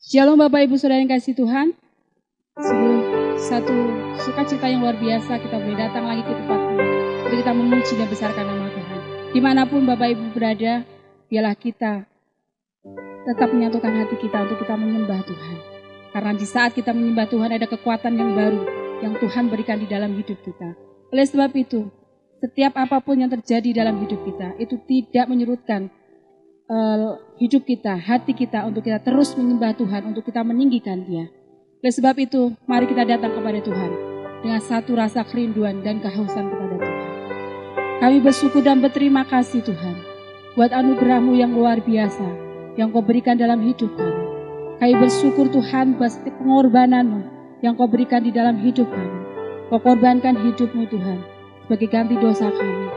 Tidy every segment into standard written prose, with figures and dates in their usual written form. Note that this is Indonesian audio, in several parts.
Shalom Bapak Ibu Saudara yang kasih Tuhan. Satu sukacita yang luar biasa kita boleh datang lagi ke tempat ini untuk kita memuji dan besarkan nama Tuhan. Dimanapun Bapak Ibu berada, biarlah kita tetap menyatukan hati kita untuk kita menyembah Tuhan. Karena di saat kita menyembah Tuhan ada kekuatan yang baru yang Tuhan berikan di dalam hidup kita. Oleh sebab itu, setiap apapun yang terjadi dalam hidup kita itu tidak menyurutkan hidup kita, hati kita untuk kita terus menyembah Tuhan, untuk kita meninggikan Dia. Oleh sebab itu, mari kita datang kepada Tuhan dengan satu rasa kerinduan dan kehausan kepada Tuhan. Kami bersyukur dan berterima kasih Tuhan buat anugerah-Mu yang luar biasa yang Kau berikan dalam hidup kami. Kami bersyukur Tuhan buat setiap pengorbanan-Mu yang Kau berikan di dalam hidup kami. Kau korbankan hidup-Mu Tuhan sebagai ganti dosa kami.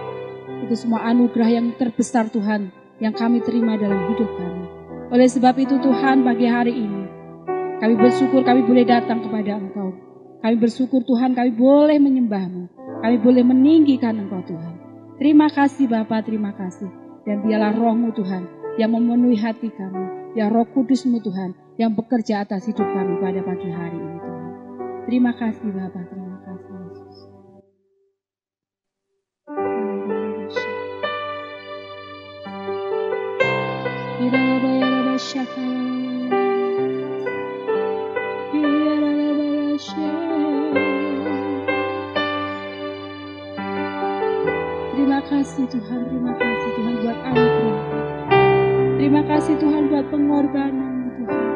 Itu semua anugerah yang terbesar Tuhan yang kami terima dalam hidup kami. Oleh sebab itu Tuhan, pagi hari ini kami bersyukur kami boleh datang kepada Engkau. Kami bersyukur Tuhan kami boleh menyembah-Mu. Kami boleh meninggikan Engkau Tuhan. Terima kasih Bapa, terima kasih. Dan biarlah Roh-Mu Tuhan yang memenuhi hati kami. Ya Roh Kudus-Mu Tuhan yang bekerja atas hidup kami pada pagi hari ini Tuhan. Terima kasih Bapa, terima kasih Yesus. Terima kasih Tuhan buat anugerah. Terima kasih Tuhan buat pengorbanan Tuhan.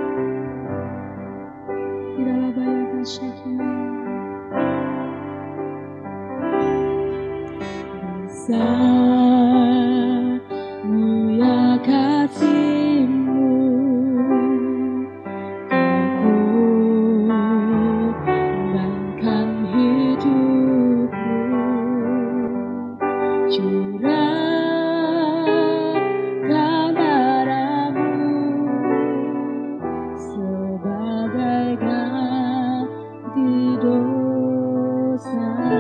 Bersamamu ya kasih-Mu, korbankan hidupmu, curahkan darah-Mu sebagai ganti dosaku.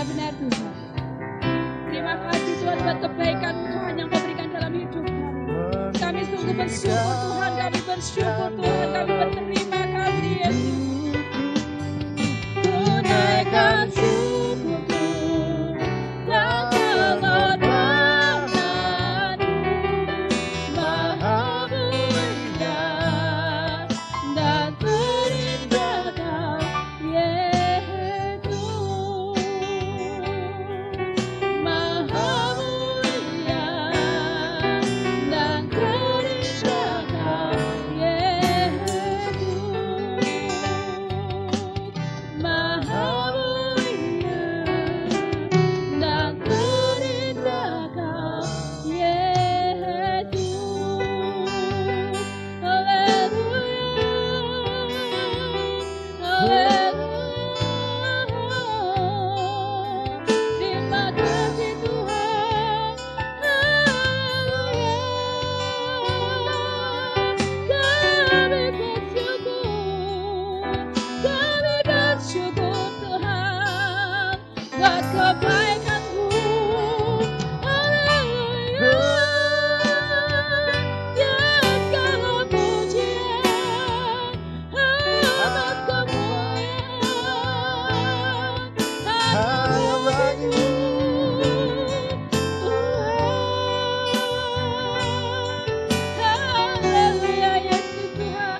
benar Tuhan. Terima kasih Tuhan buat kebaikan Tuhan yang Kau berikan dalam hidup kami. Kami sungguh bersyukur Tuhan, kami bersyukur Tuhan, kami berterima kasih Yesus. Tunaikan syukurku dan pengorbanan-Mu, Maha mulia dan terindah Kau Yesus. Maha mulia dan terindah Kau Yesus. Maha mulia dan terindah Kau Yesus. Terima kasih Tuhan. Kami bersyukur Tuhan buat kebaikan-Mu. Yang segala pujian amat kemuliaan hanya bagi-Mu, Tuhan. Haleluya Yesus Tuhan.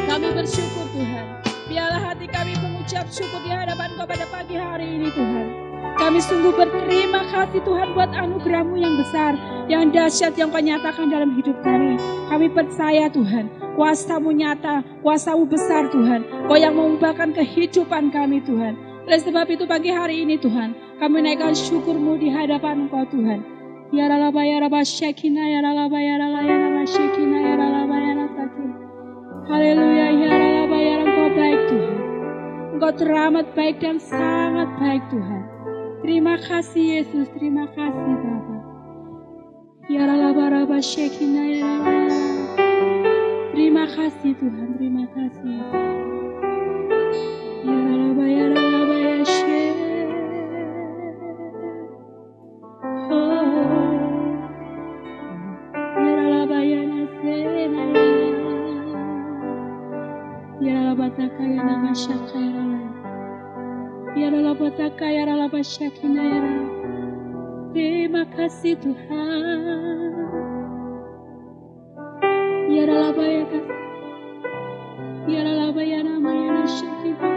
Kami bersyukur Tuhan. Biarlah hati kami mengucap syukur di hadapan Kau pada pagi hari ini Tuhan. Kami sungguh berterima kasih Tuhan buat anugerah-Mu yang besar, yang dahsyat yang Kau nyatakan dalam hidup kami. Kami percaya Tuhan, kuasa-Mu nyata, kuasa-Mu besar Tuhan. Kau yang mengubahkan kehidupan kami Tuhan. Oleh sebab itu pagi hari ini Tuhan, kami naikkan syukur-Mu di hadapan Engkau Tuhan. Ya ralaba ya raba syekina ya ralaba ya ralaba ya raba syekina ya ralaba ya raba. Haleluya, ya ralaba ya Engkau baik Tuhan. Engkau teramat baik dan sangat baik Tuhan. Terima kasih Yesus, terima kasih Bapa. Ya ralaba raba syekina ya ralaba. Terima kasih Tuhan, terima kasih. Ya ralaba ya ralaba ya syek. Ya ralaba ya nasena ya. Ya rabataka ya namashaka ya rala. Ya rabataka ya ralabasyakina ya rala. Terima kasih Tuhan. Ya ralabaya kasih. Ya ralabaya namaya nasyakina.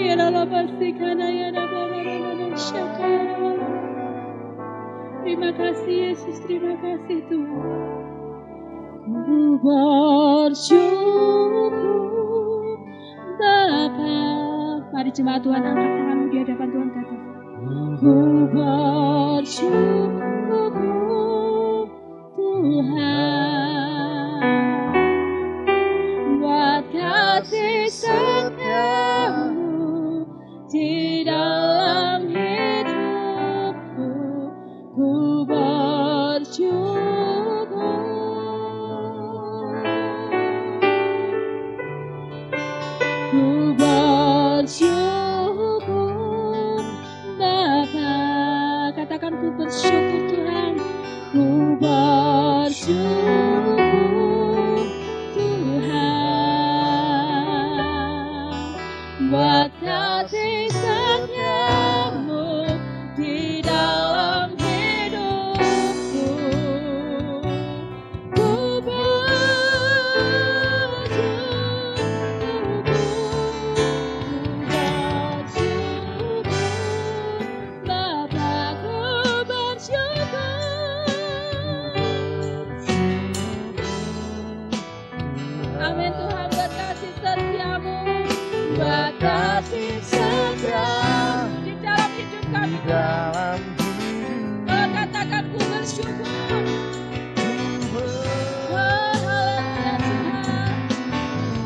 Ya ralabasikana ya rabasyaka ya rala. Terima kasih Yesus, terima kasih Tuhan. Ku bersyukur Bapa. Mari jemaat Tuhan angkat tanganmu di hadapan Tuhan kata. Ku bersyukur Tuhan buat kasih setia-Mu di dalam hidupku. Ku bersyukur. Ku bersyukur Bapa. Katakan ku bersyukur Tuhan. Ku bersyukur Tuhan buat kasih setia-Mu di dalam hidupku. Ku amin Tuhan, buat kasih setia-Mu, buat kasih setia-Mu di dalam hidup kami. Oh, katakan ku bersyukur. Oh, haleluya Tuhan.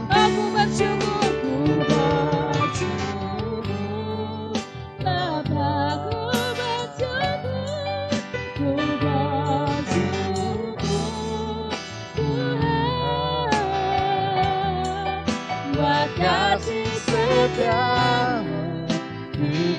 Oh, ku bersyukur, Bapa, ku bersyukur, ku bersyukur Tuhan buat kasih setia-Mu di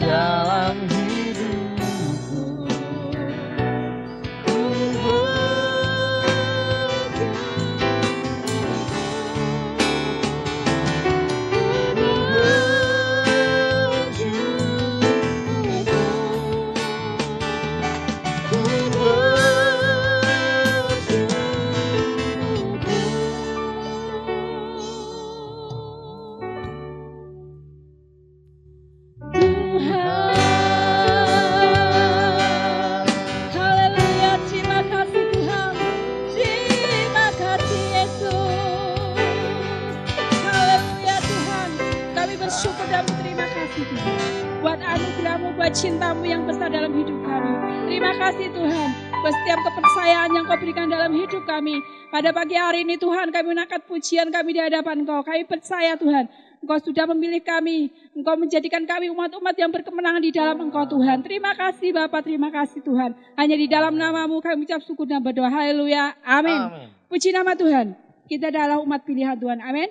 kasih Tuhan. Buat anugerah-Mu, buat cinta-Mu yang besar dalam hidup kami. Terima kasih Tuhan. Buat setiap kepercayaan yang Kau berikan dalam hidup kami. Pada pagi hari ini Tuhan, kami mengangkat pujian kami di hadapan Kau. Kami percaya Tuhan, Engkau sudah memilih kami. Engkau menjadikan kami umat-umat yang berkemenangan di dalam Engkau Tuhan. Terima kasih Bapa, terima kasih Tuhan. Hanya di dalam nama-Mu kami ucap syukur dan berdoa. Haleluya. Amin. Puji nama Tuhan. Kita adalah umat pilihan Tuhan. Amin.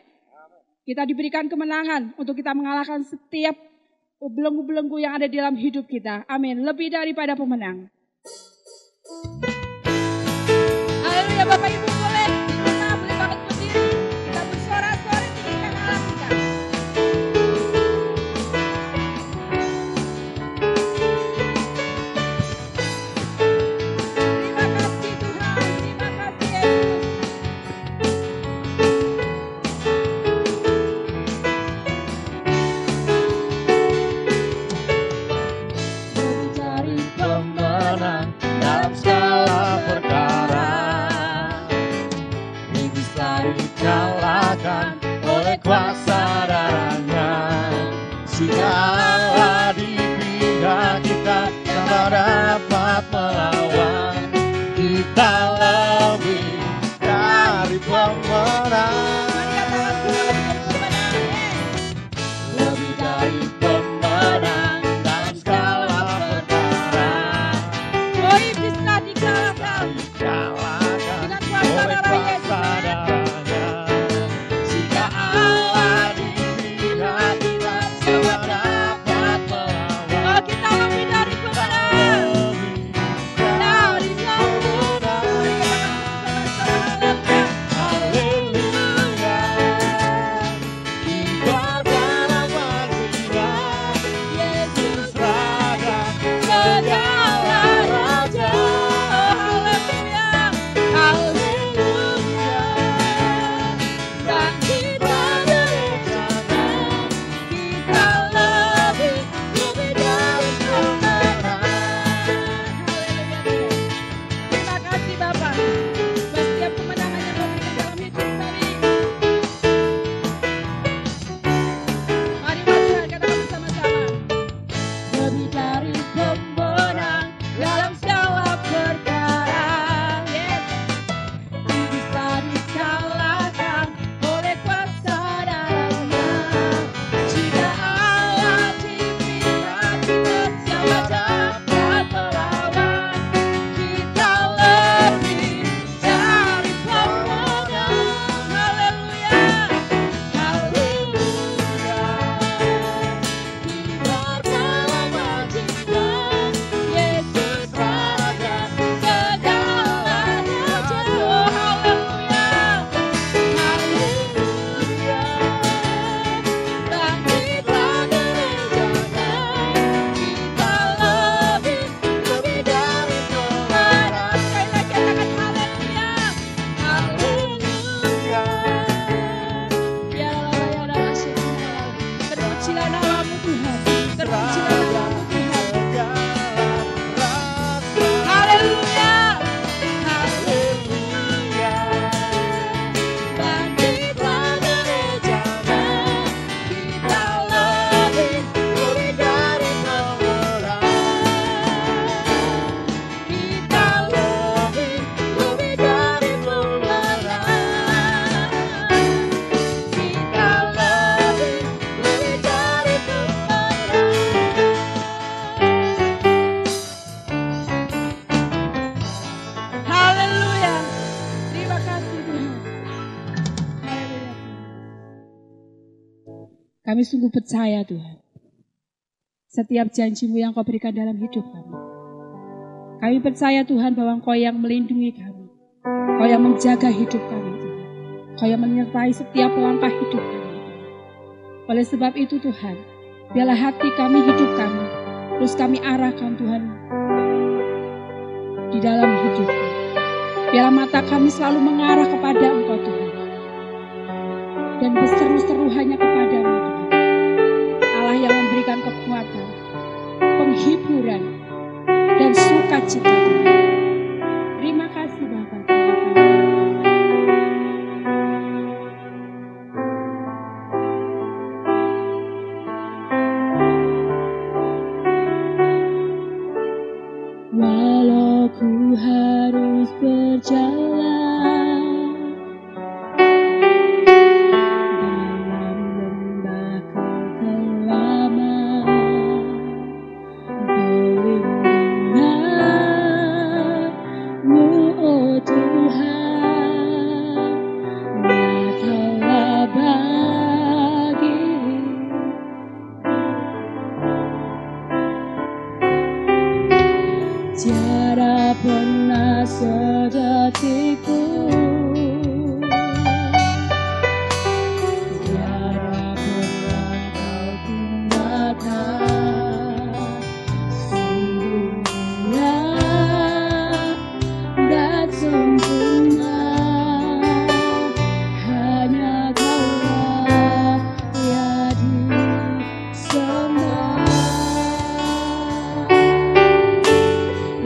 Kita diberikan kemenangan untuk kita mengalahkan setiap belenggu-belenggu yang ada di dalam hidup kita. Amin. Lebih daripada pemenang. Haleluya. Bapak Ibu boleh banget berdiri. Kita bersorak-sorai tinggikan Allah kita. Terima kasih Tuhan. Terima kasih Yesus. Mencari pemenang dalam segala perkara, ini bisa dikalahkan oleh kuasa darahnya. Jika Allah di pihak kita, siapa dapat melawan? Kita lebih dari pemenang, lebih dari pemenang dalam segala perkara. Oh, iblis telah dikalahkan Dikalahkan dengan kuasa oleh darah kuasa Yesus. darahnya. Jika Allah di pihak kita, siapa dapat melawan? Oh, kita lebih dari pemenang. Dari Haleluya, kibarkan nama Dia, Yesus Raja, segala raja. Haleluya. Haleluya, bangkit dari jana, kita lebih dari pemenang. Terima kasih Bapak. Buat setiap kemenangan yang Kau berikan dalam hidup kami. Mari Tuhan katakan bersama-sama. Lebih dari pemenang dalam segala perkara. Yes. Bisa dikalahkan oleh kuasa darahnya. Jika Allah di pihak kita, siapa dapat melawan? Kita lebih dari pemenang. Haleluya. Haleluya, kibarkan nama Dia, Yesus Raja, segala raja. Haleluya. Haleluya, bangkitlah dari jana, kita lebih dari pemenang. Sekali lagi katakan haleluya. Haleluya, Ya Allah, ya Allah, syukur. Terpujilah namamu Tuhan. Terpujilah namamu Tuhan. segala rasa. Haleluya. Haleluya, bangkitlah dari jana, kita lebih dari pemenang. Kita lebih dari pemenang. Kita lebih dari pemenang. Haleluya. Terima kasih Tuhan. Haleluya. Kami sungguh percaya Tuhan. Setiap janji-Mu yang Kau berikan dalam hidup kami. Kami percaya Tuhan bahwa Engkau yang melindungi kami. Engkau yang menjaga hidup kami Tuhan. Engkau yang menyertai setiap langkah hidup kami Tuhan. Oleh sebab itu Tuhan, biarlah hati kami, hidup kami, terus kami arahkan Tuhan di dalam hidup kami. Biarlah mata kami selalu mengarah kepada Engkau Tuhan. Dan berseru-seru hanya kepada-Mu Tuhan. Allah yang memberikan kekuatan, penghiburan, dan sukacita Tuhan. Terima kasih Bapak. Terima kasih. tiada pernah sedetik pun, tiada pernah kau tinggalkan. Sungguhnya dan sempurna, hanya Kaulah yang disembah.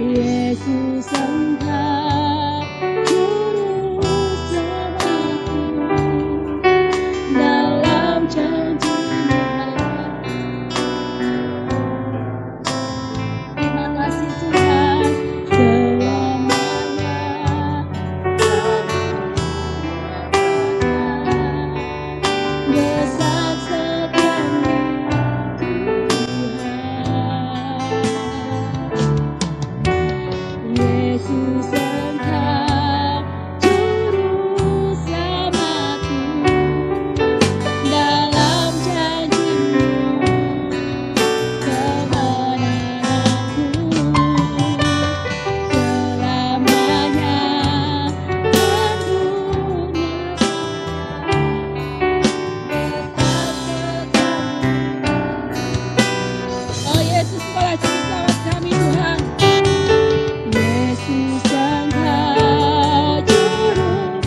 Yesus Engkau juru selamatku, dalam janji-Mu. Terima kasih Tuhan, selamanya besar setiamu Tuhan. Yesus Engkau juru selamatku, dalam janji-Mu kebenaranku, selamanya oh Yesus, Engkaulah juru selamat kami Tuhan. Yesus Engkau juru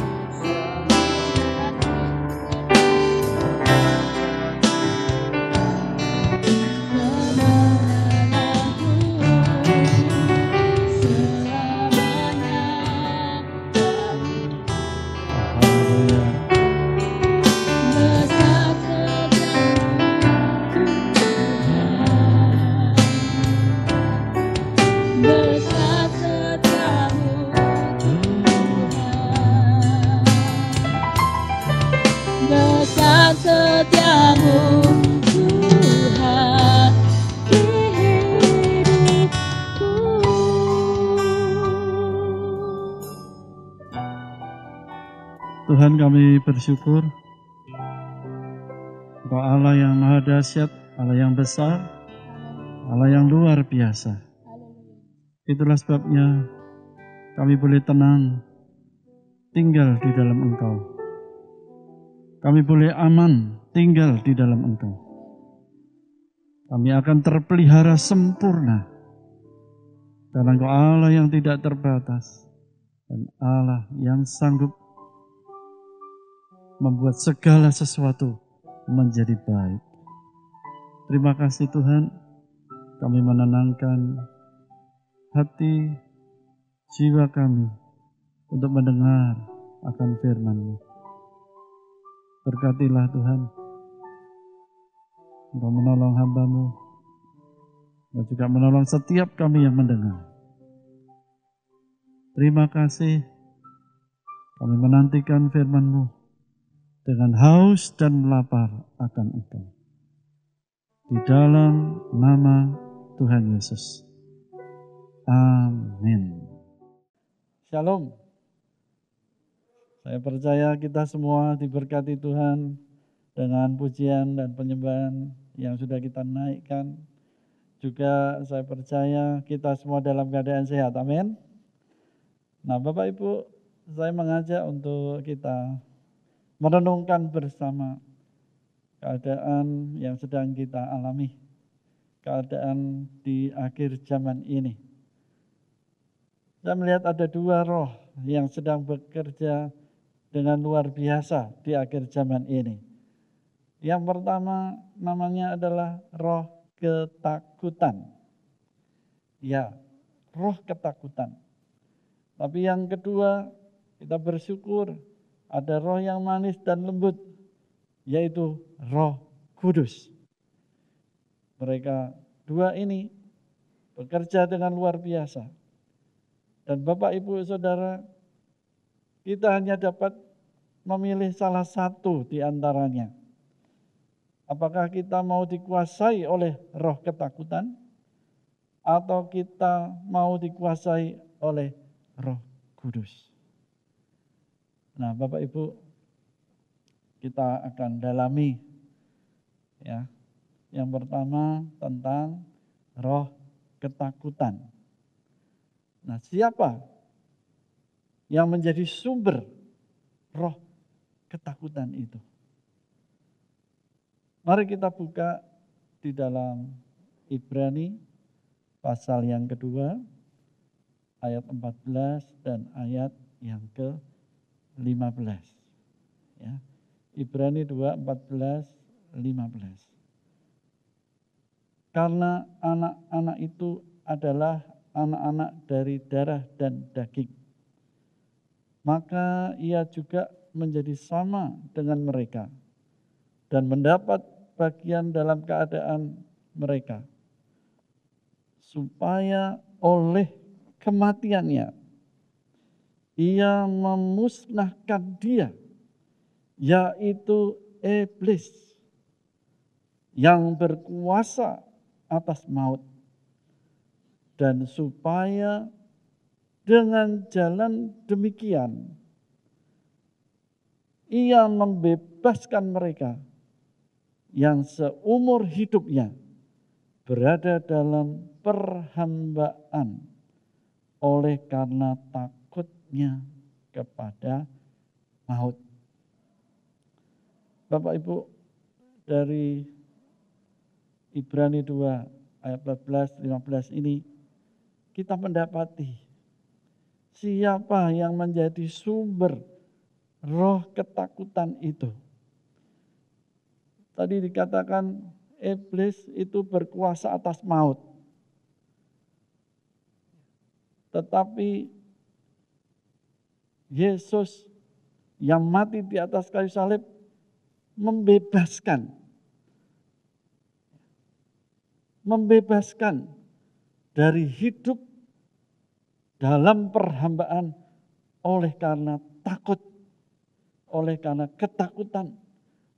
kebenaranku, selamanya Haleluya. besar setiamu Tuhan. Besar setiamu Tuhan. Besar setiamu Tuhan di hidupku. Tuhan, kami bersyukur Engkau Allah yang maha dahsyat, Allah yang besar, Allah yang luar biasa. Itulah sebabnya kami boleh tenang tinggal di dalam Engkau. Kami boleh aman tinggal di dalam Engkau. Kami akan terpelihara sempurna karena Engkau Allah yang tidak terbatas dan Allah yang sanggup membuat segala sesuatu menjadi baik. Terima kasih Tuhan, kami menenangkan hati, jiwa kami untuk mendengar akan firman-Mu. Berkatilah Tuhan, Engkau menolong hamba-Mu, dan juga menolong setiap kami yang mendengar. Terima kasih, kami menantikan firman-Mu dengan haus dan lapar akan Engkau. Di dalam nama Tuhan Yesus. Amin. Shalom. Saya percaya kita semua diberkati Tuhan dengan pujian dan penyembahan yang sudah kita naikkan. Juga saya percaya kita semua dalam keadaan sehat. Amin. Nah, Bapak Ibu, saya mengajak untuk kita merenungkan bersama keadaan yang sedang kita alami, keadaan di akhir zaman ini. Saya melihat ada dua roh yang sedang bekerja dengan luar biasa di akhir zaman ini. Yang pertama namanya adalah roh ketakutan. Ya, roh ketakutan. Tapi yang kedua, kita bersyukur ada roh yang manis dan lembut, yaitu Roh Kudus. Mereka dua ini bekerja dengan luar biasa. Dan Bapak, Ibu, Saudara, kita hanya dapat memilih salah satu di antaranya. Apakah kita mau dikuasai oleh roh ketakutan, atau kita mau dikuasai oleh Roh Kudus? Nah, Bapak Ibu, kita akan dalami ya. Yang pertama tentang roh ketakutan. Nah, siapa yang menjadi sumber roh ketakutan itu? Mari kita buka di dalam Ibrani pasal yang kedua, ayat 14 dan ayat yang ke-15. Ya. Ibrani 2, 14, 15. Karena anak-anak itu adalah anak-anak dari darah dan daging, maka ia juga menjadi sama dengan mereka dan mendapat bagian dalam keadaan mereka, supaya oleh kematiannya ia memusnahkan dia, yaitu iblis yang berkuasa atas maut, dan supaya dengan jalan demikian ia membebaskan mereka yang seumur hidupnya berada dalam perhambaan oleh karena takutnya kepada maut. Bapak Ibu, dari Ibrani 2 ayat 14-15 ini kita mendapati siapa yang menjadi sumber roh ketakutan itu. Tadi dikatakan iblis itu berkuasa atas maut. Tetapi Yesus yang mati di atas kayu salib membebaskan dari hidup dalam perhambaan oleh karena takut, oleh karena ketakutan,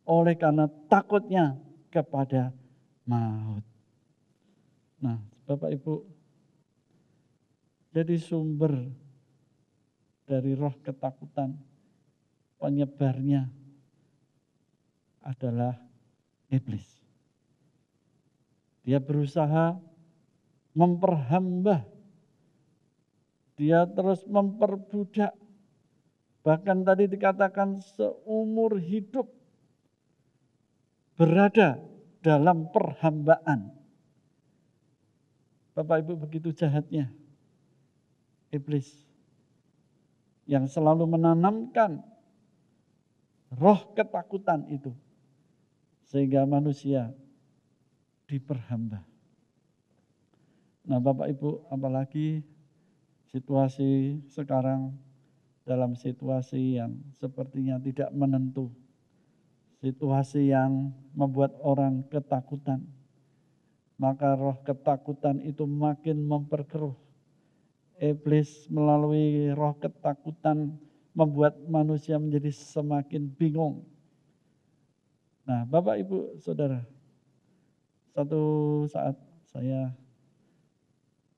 oleh karena takutnya kepada maut. Nah, Bapak Ibu, jadi sumber dari roh ketakutan, penyebarnya adalah iblis. Dia berusaha memperhamba, dia terus memperbudak. Bahkan tadi dikatakan seumur hidup berada dalam perhambaan. Bapak Ibu, begitu jahatnya iblis yang selalu menanamkan roh ketakutan itu sehingga manusia diperhamba. Nah, Bapak Ibu, apalagi situasi sekarang dalam situasi yang sepertinya tidak menentu, situasi yang membuat orang ketakutan, maka roh ketakutan itu makin memperkeruh. Iblis melalui roh ketakutan membuat manusia menjadi semakin bingung. Nah, Bapak Ibu Saudara, satu saat saya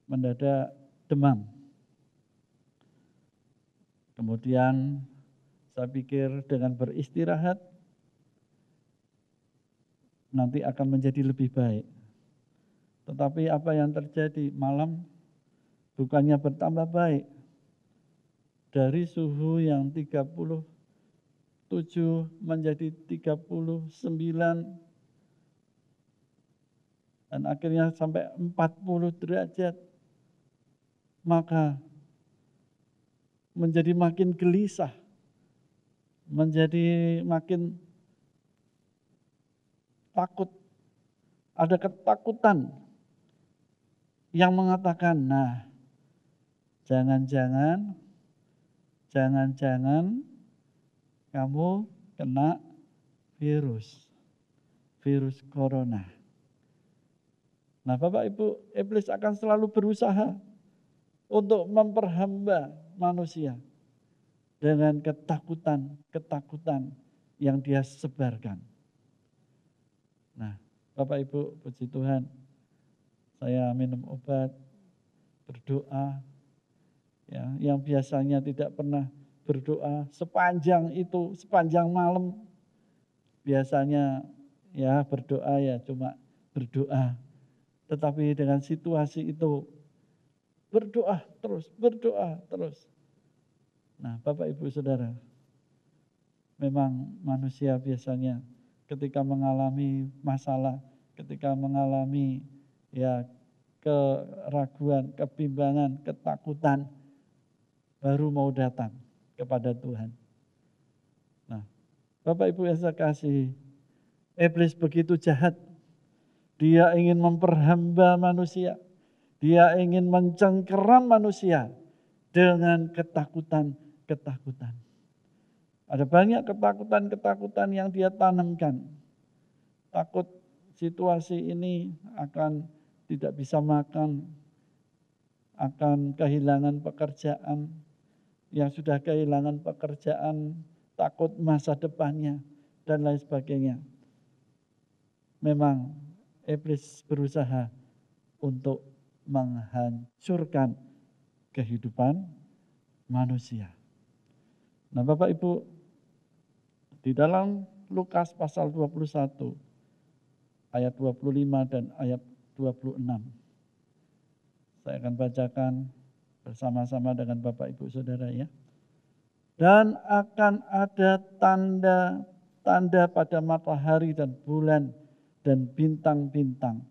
mendadak demam. Kemudian saya pikir dengan beristirahat nanti akan menjadi lebih baik. Tetapi apa yang terjadi? Malam bukannya bertambah baik. Dari suhu yang 37 menjadi 39 dan akhirnya sampai 40 derajat. Maka menjadi makin gelisah, menjadi makin takut. Ada ketakutan yang mengatakan, nah, jangan-jangan kamu kena virus corona. Nah, Bapak Ibu, iblis akan selalu berusaha untuk memperhamba manusia dengan ketakutan yang dia sebarkan. Nah, Bapak Ibu, puji Tuhan, saya minum obat, berdoa, ya, yang biasanya tidak pernah berdoa sepanjang malam. Biasanya ya berdoa ya cuma berdoa. Tetapi dengan situasi itu berdoa terus, berdoa terus. Nah, Bapak Ibu Saudara, memang manusia biasanya ketika mengalami masalah, ketika mengalami ya keraguan, kebimbangan, ketakutan, baru mau datang kepada Tuhan. Nah, Bapak Ibu yang saya kasih, iblis begitu jahat. Dia ingin memperhamba manusia. Dia ingin mencengkeram manusia dengan ketakutan-ketakutan. Ada banyak ketakutan-ketakutan yang dia tanamkan. Takut situasi ini akan tidak bisa makan, akan kehilangan pekerjaan, yang sudah kehilangan pekerjaan, takut masa depannya, dan lain sebagainya. Memang iblis berusaha untuk menghancurkan kehidupan manusia. Nah, Bapak Ibu, di dalam Lukas pasal 21 ayat 25 dan ayat 26. Saya akan bacakan bersama-sama dengan Bapak Ibu Saudara ya. Dan akan ada tanda-tanda pada matahari dan bulan dan bintang-bintang.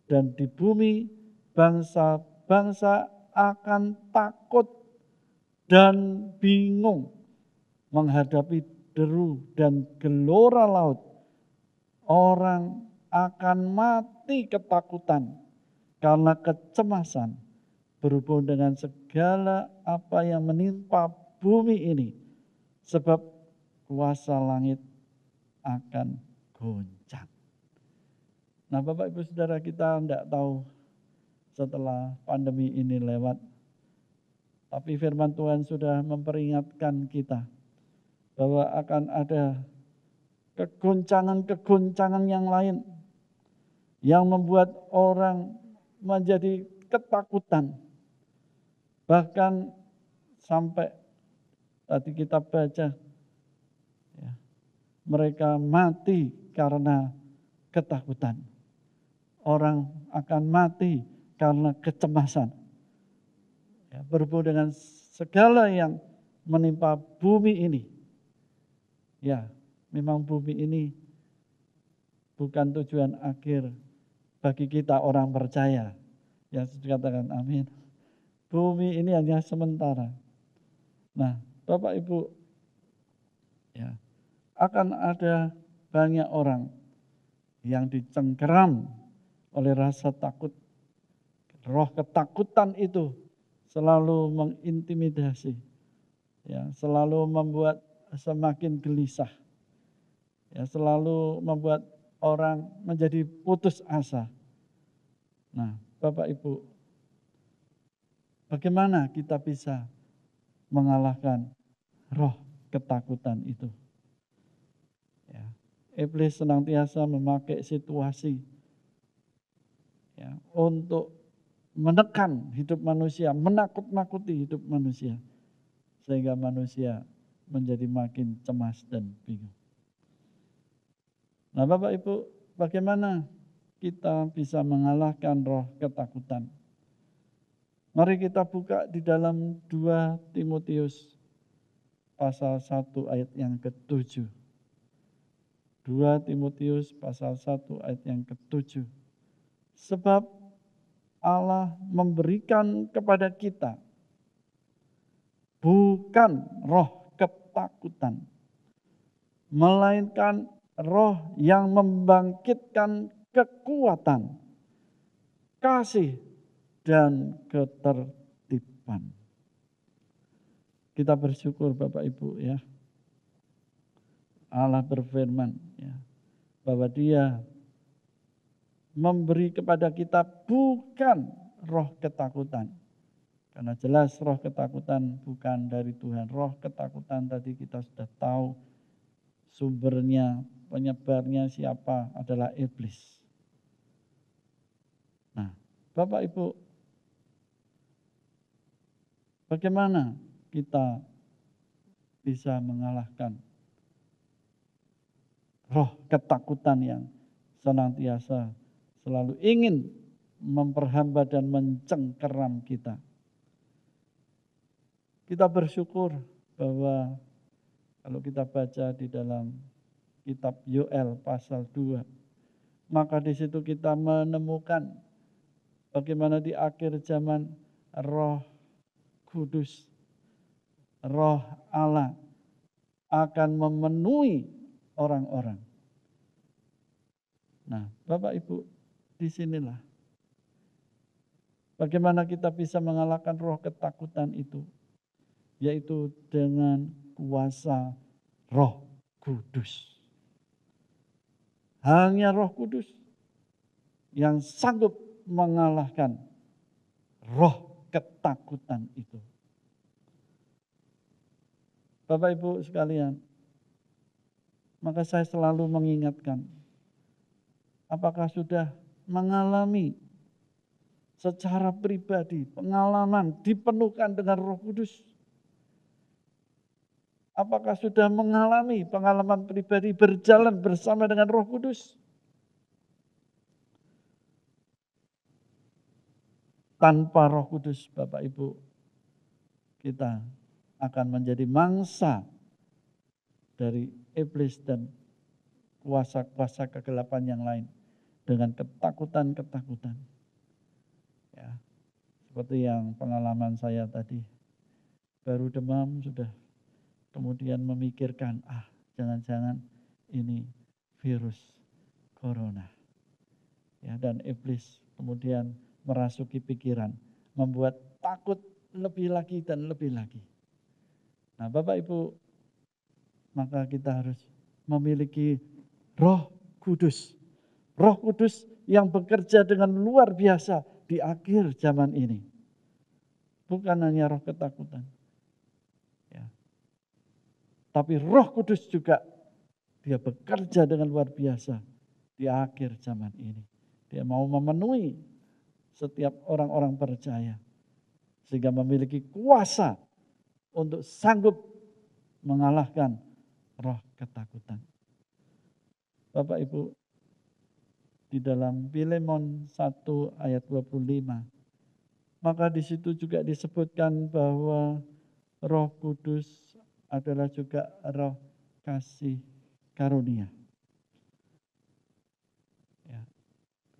Dan di bumi bangsa-bangsa akan takut dan bingung menghadapi deru dan gelora laut. Orang akan mati ketakutan karena kecemasan berhubung dengan segala apa yang menimpa bumi ini. Sebab kuasa langit akan goncang. Nah, Bapak Ibu Saudara, kita tidak tahu setelah pandemi ini lewat. Tapi firman Tuhan sudah memperingatkan kita bahwa akan ada kegoncangan-kegoncangan yang lain yang membuat orang menjadi ketakutan. Bahkan sampai tadi kita baca ya, mereka mati karena ketakutan. Orang akan mati karena kecemasan. Ya, berhubung dengan segala yang menimpa bumi ini. Ya, memang bumi ini bukan tujuan akhir bagi kita orang percaya. Yang dikatakan amin. Bumi ini hanya sementara. Nah, Bapak Ibu, ya, akan ada banyak orang yang dicengkeram oleh rasa takut. Roh ketakutan itu selalu mengintimidasi, ya, selalu membuat semakin gelisah, ya, selalu membuat orang menjadi putus asa. Nah, Bapak Ibu, bagaimana kita bisa mengalahkan roh ketakutan itu? Ya, iblis senantiasa memakai situasi ya, untuk menekan hidup manusia, menakut-nakuti hidup manusia, sehingga manusia menjadi makin cemas dan bingung. Nah, Bapak Ibu, bagaimana kita bisa mengalahkan roh ketakutan? Mari kita buka di dalam 2 Timotius pasal 1 ayat yang ke-7. 2 Timotius pasal 1 ayat yang ke-7. Sebab Allah memberikan kepada kita bukan roh ketakutan, melainkan roh yang membangkitkan kekuatan, kasih, dan ketertiban. Kita bersyukur Bapak Ibu ya. Allah berfirman ya, bahwa Dia memberi kepada kita bukan roh ketakutan. Karena jelas roh ketakutan bukan dari Tuhan. Roh ketakutan tadi kita sudah tahu sumbernya, penyebarnya siapa, adalah iblis. Nah, Bapak Ibu, bagaimana kita bisa mengalahkan roh ketakutan yang senantiasa selalu ingin memperhamba dan mencengkeram kita? Kita bersyukur bahwa kalau kita baca di dalam kitab Yoel pasal 2, maka di situ kita menemukan bagaimana di akhir zaman Roh Kudus, Roh Allah akan memenuhi orang-orang. Nah, Bapak Ibu, disinilah bagaimana kita bisa mengalahkan roh ketakutan itu, yaitu dengan kuasa Roh Kudus. Hanya Roh Kudus yang sanggup mengalahkan roh ketakutan itu. Bapak Ibu sekalian, maka saya selalu mengingatkan, apakah sudah mengalami secara pribadi pengalaman dipenuhkan dengan Roh Kudus? Apakah sudah mengalami pengalaman pribadi berjalan bersama dengan Roh Kudus? Tanpa Roh Kudus, Bapak Ibu, kita akan menjadi mangsa dari iblis dan kuasa-kuasa kegelapan yang lain dengan ketakutan-ketakutan. Ya, seperti yang pengalaman saya tadi, baru demam sudah kemudian memikirkan, jangan-jangan ini virus corona. Ya, dan iblis kemudian merasuki pikiran, membuat takut lebih lagi dan lebih lagi. Nah, Bapak Ibu, maka kita harus memiliki Roh Kudus. Roh Kudus yang bekerja dengan luar biasa di akhir zaman ini. Bukan hanya roh ketakutan. Ya. Tapi Roh Kudus juga dia bekerja dengan luar biasa di akhir zaman ini. Dia mau memenuhi setiap orang-orang percaya. Sehingga memiliki kuasa untuk sanggup mengalahkan roh ketakutan. Bapak Ibu, di dalam Filemon 1 ayat 25, maka di situ juga disebutkan bahwa Roh Kudus adalah juga roh kasih karunia. Ya.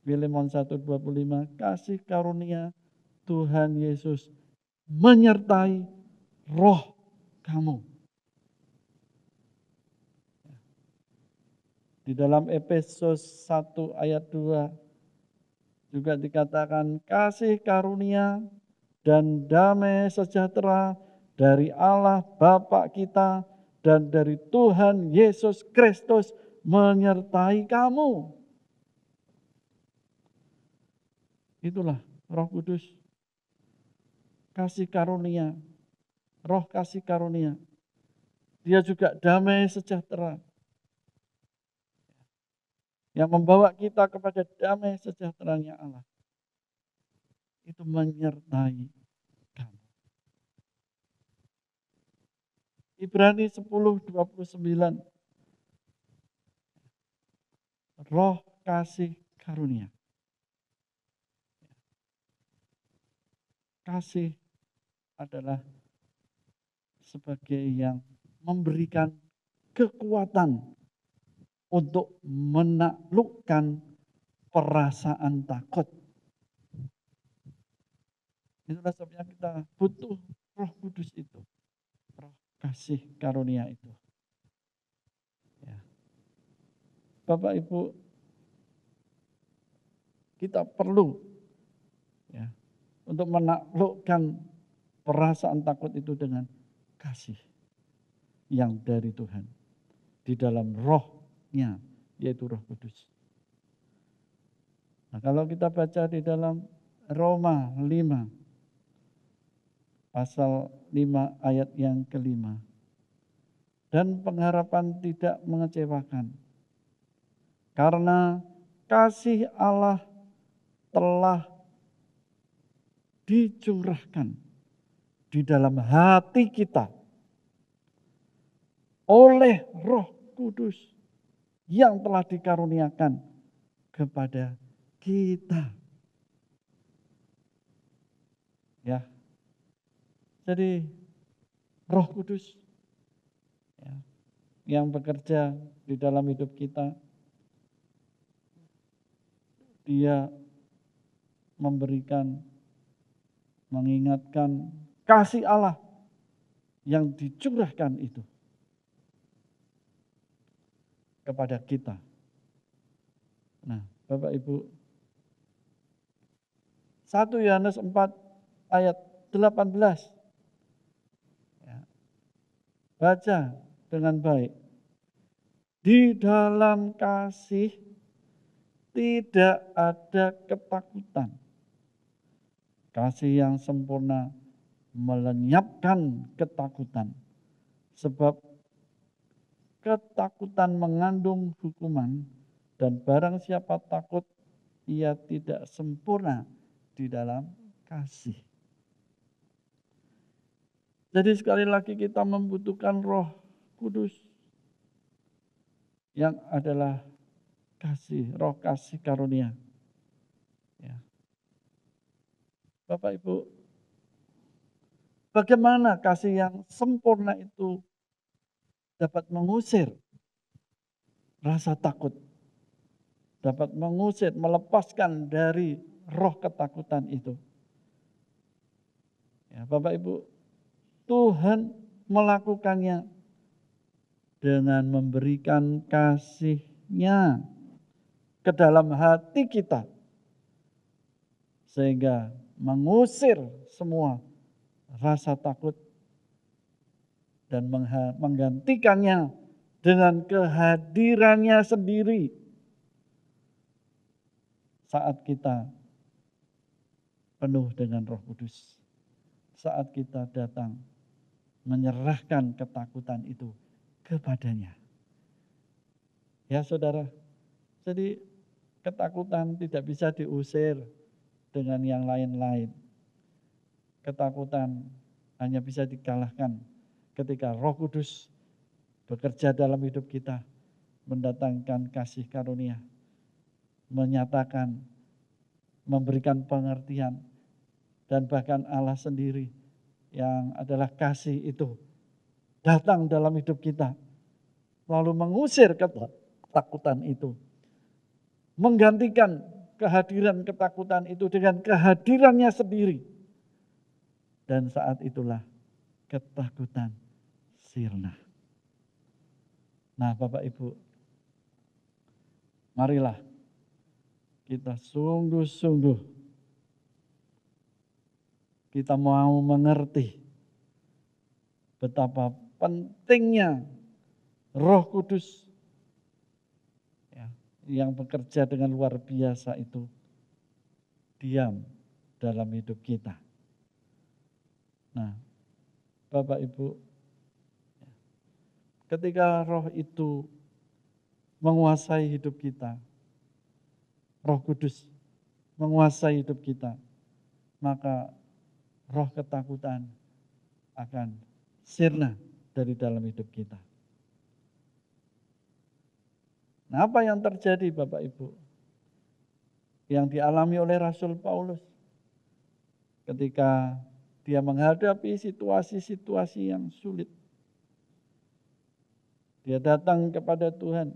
Filemon 1:25, kasih karunia Tuhan Yesus menyertai roh kamu. Di dalam Efesus 1 ayat 2 juga dikatakan kasih karunia dan damai sejahtera dari Allah Bapa kita dan dari Tuhan Yesus Kristus menyertai kamu. Itulah Roh Kudus. Kasih karunia, roh kasih karunia. Dia juga damai sejahtera. Yang membawa kita kepada damai sejahteranya Allah. Itu menyertai kamu. Ibrani 10:29. Roh kasih karunia. Kasih adalah sebagai yang memberikan kekuatan untuk menaklukkan perasaan takut. Itulah sebabnya kita butuh Roh Kudus itu. Roh kasih karunia itu. Ya. Bapak Ibu, kita perlu ya, untuk menaklukkan perasaan takut itu dengan kasih yang dari Tuhan. Di dalam rohnya, yaitu Roh Kudus. Nah, kalau kita baca di dalam Roma 5, pasal 5 ayat yang kelima. Dan pengharapan tidak mengecewakan. Karena kasih Allah telah dicurahkan di dalam hati kita oleh Roh Kudus yang telah dikaruniakan kepada kita. Ya. Jadi Roh Kudus ya, yang bekerja di dalam hidup kita. Dia memberikan, mengingatkan kasih Allah yang dicurahkan itu kepada kita. Nah, Bapak Ibu, 1 Yohanes 4 ayat 18. Ya, baca dengan baik. Di dalam kasih tidak ada ketakutan. Kasih yang sempurna melenyapkan ketakutan. Sebab ketakutan mengandung hukuman, dan barang siapa takut, ia tidak sempurna di dalam kasih. Jadi sekali lagi kita membutuhkan Roh Kudus yang adalah kasih, roh kasih karunia. Ya. Bapak Ibu, bagaimana kasih yang sempurna itu dapat mengusir rasa takut, dapat mengusir, melepaskan dari roh ketakutan itu. Ya, Bapak Ibu, Tuhan melakukannya dengan memberikan kasih-Nya ke dalam hati kita, sehingga mengusir semua rasa takut dan menggantikannya dengan kehadirannya sendiri saat kita penuh dengan Roh Kudus, saat kita datang menyerahkan ketakutan itu kepadanya. Ya saudara, jadi ketakutan tidak bisa diusir dengan yang lain-lain. Ketakutan hanya bisa dikalahkan ketika Roh Kudus bekerja dalam hidup kita, mendatangkan kasih karunia, menyatakan, memberikan pengertian, dan bahkan Allah sendiri yang adalah kasih itu datang dalam hidup kita, lalu mengusir ketakutan itu, menggantikan kehadiran ketakutan itu dengan kehadirannya sendiri. Dan saat itulah ketakutan sirna. Nah Bapak Ibu, marilah kita sungguh-sungguh kita mau mengerti betapa pentingnya Roh Kudus ya, yang bekerja dengan luar biasa itu diam dalam hidup kita. Nah, Bapak Ibu, ketika Roh itu menguasai hidup kita, Roh Kudus menguasai hidup kita, maka roh ketakutan akan sirna dari dalam hidup kita. Nah, apa yang terjadi Bapak Ibu? Yang dialami oleh Rasul Paulus ketika dia menghadapi situasi-situasi yang sulit. Dia datang kepada Tuhan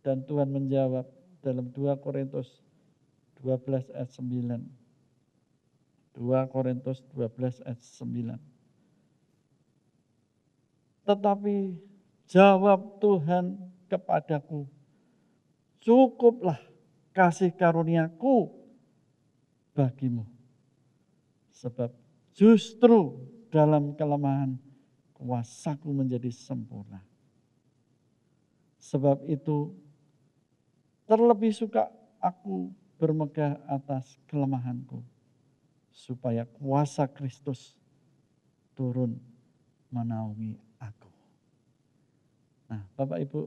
dan Tuhan menjawab dalam 2 Korintus 12 ayat 9. 2 Korintus 12 ayat 9. Tetapi jawab Tuhan kepadaku, cukuplah kasih karuniaku bagimu. Sebab justru dalam kelemahan kuasaku menjadi sempurna. Sebab itu terlebih suka aku bermegah atas kelemahanku, supaya kuasa Kristus turun menaungi aku. Nah Bapak Ibu,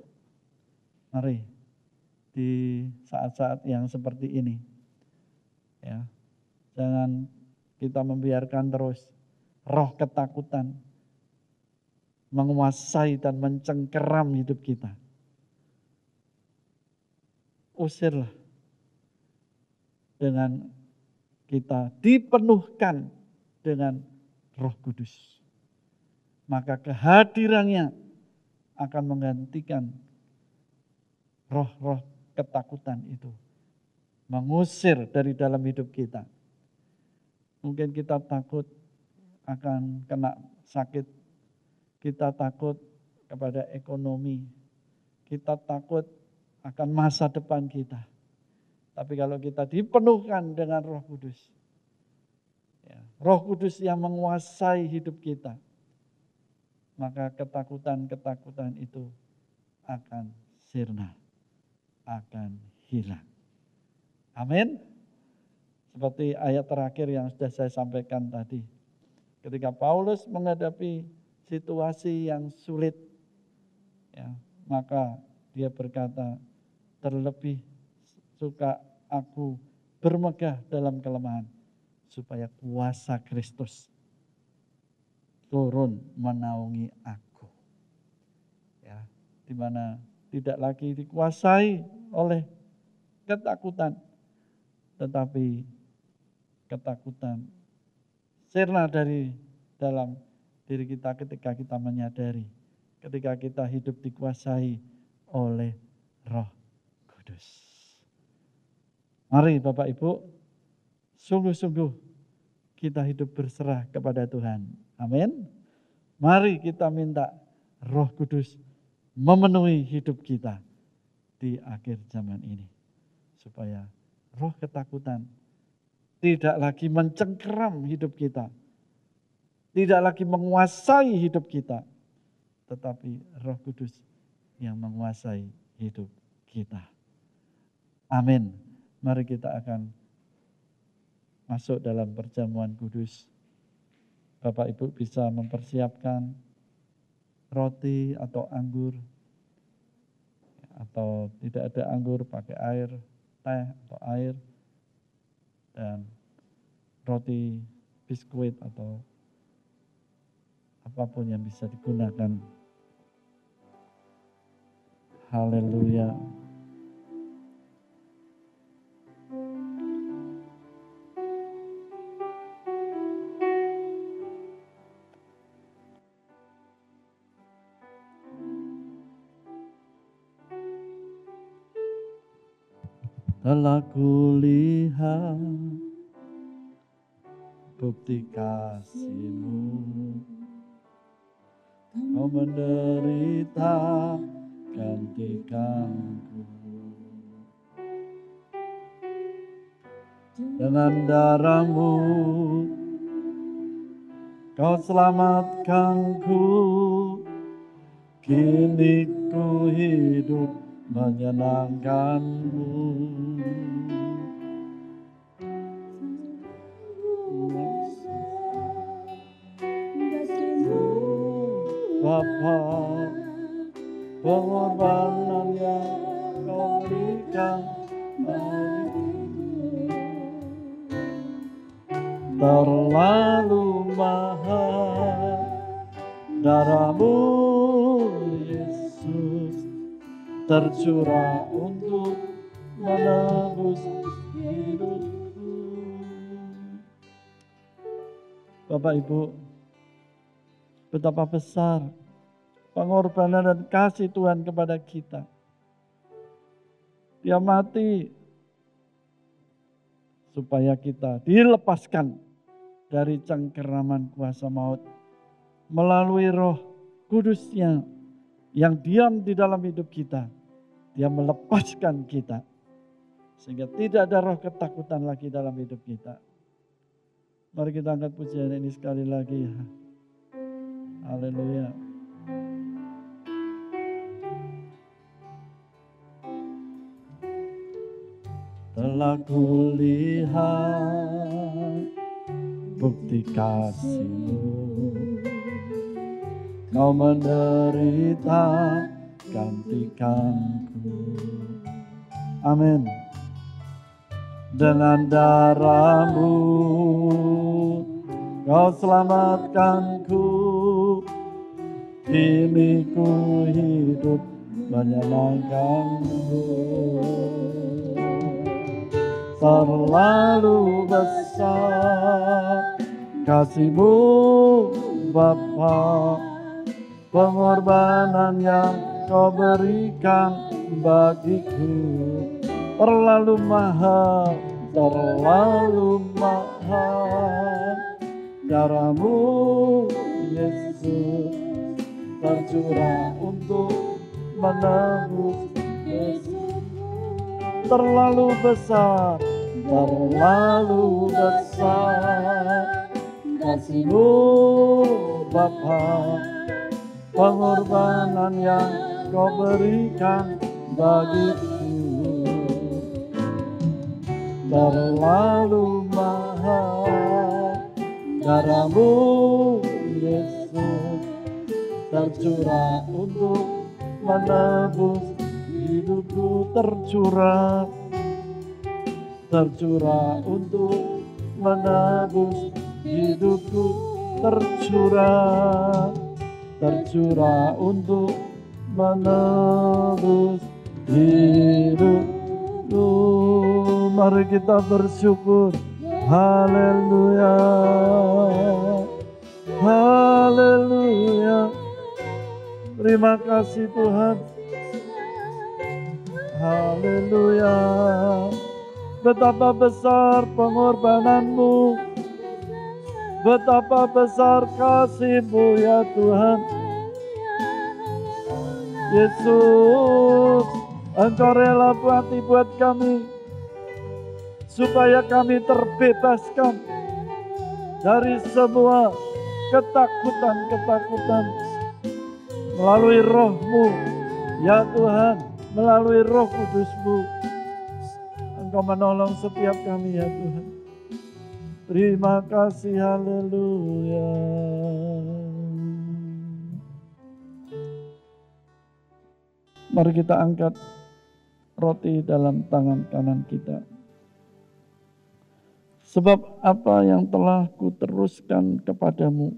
mari di saat-saat yang seperti ini, ya, jangan kita membiarkan terus roh ketakutan menguasai dan mencengkeram hidup kita. Usirlah dengan kita dipenuhkan dengan Roh Kudus. maka kehadirannya akan menggantikan roh-roh ketakutan itu. Mengusir dari dalam hidup kita. Mungkin kita takut akan kena sakit. Kita takut kepada ekonomi. Kita takut akan masa depan kita. Tapi kalau kita dipenuhkan dengan Roh Kudus. Ya, Roh Kudus yang menguasai hidup kita. Maka ketakutan-ketakutan itu akan sirna. Akan hilang. Amin. Seperti ayat terakhir yang sudah saya sampaikan tadi. Ketika Paulus menghadapi situasi yang sulit, ya, maka dia berkata, terlebih suka aku bermegah dalam kelemahan, supaya kuasa Kristus turun menaungi aku. Ya, di mana tidak lagi dikuasai oleh ketakutan, tetapi ketakutan sirna dari dalam diri kita ketika kita menyadari, ketika kita hidup dikuasai oleh Roh Kudus. Mari Bapak Ibu, sungguh-sungguh kita hidup berserah kepada Tuhan. Amin. Mari kita minta Roh Kudus memenuhi hidup kita di akhir zaman ini. Supaya roh ketakutan tidak lagi mencengkeram hidup kita. Tidak lagi menguasai hidup kita. Tetapi Roh Kudus yang menguasai hidup kita. Amin. Mari kita akan masuk dalam perjamuan kudus. Bapak Ibu bisa mempersiapkan roti atau anggur. Atau tidak ada anggur, pakai air, teh atau air. Dan roti, biskuit atau apapun yang bisa digunakan. Haleluya. Telah kulihat bukti kasih-Mu, Kau menderita gantikanku. Dengan darah-Mu Kau selamatkanku, kini ku hidup menyenangkan-Mu. Bapa, pengorbanan yang Kau berikan bagiku terlalu mahal. Darah-Mu Yesus tercurah untuk menebus hidupku. Bapak Ibu, betapa besar pengorbanan dan kasih Tuhan kepada kita. Dia mati supaya kita dilepaskan dari cengkeraman kuasa maut melalui Roh Kudus-Nya yang diam di dalam hidup kita. Dia melepaskan kita sehingga tidak ada roh ketakutan lagi dalam hidup kita. Mari kita angkat pujian ini sekali lagi. Haleluya. Telah kulihat bukti kasih-Mu, Kau menderita gantikanku. Amin. Dengan darah-Mu Kau selamatkanku, kini ku hidup menyenangkan-Mu. Terlalu besar kasih-Mu Bapa, pengorbanan yang kau berikan bagiku terlalu mahal, terlalu mahal. Caramu Yesus tercurah untuk menebus Yesus. Terlalu besar, terlalu besar kasih-Mu Bapa, pengorbanan yang kau berikan bagiku terlalu mahal. Darah-Mu Yesus tercurah untuk menebus hidupku, tercurah untuk menebus hidupku, tercurah untuk menebus hidupku. Mari kita bersyukur. Haleluya, haleluya. Terima kasih Tuhan. Haleluya. Betapa besar pengorbanan-Mu, betapa besar kasih-Mu ya Tuhan. Yesus, Engkau rela mati buat kami, supaya kami terbebaskan dari semua ketakutan-ketakutan melalui Roh-Mu ya Tuhan, melalui Roh Kudus-Mu. Engkau menolong setiap kami ya Tuhan. Terima kasih, haleluya. Mari kita angkat roti dalam tangan kanan kita. Sebab apa yang telah kuteruskan kepadamu,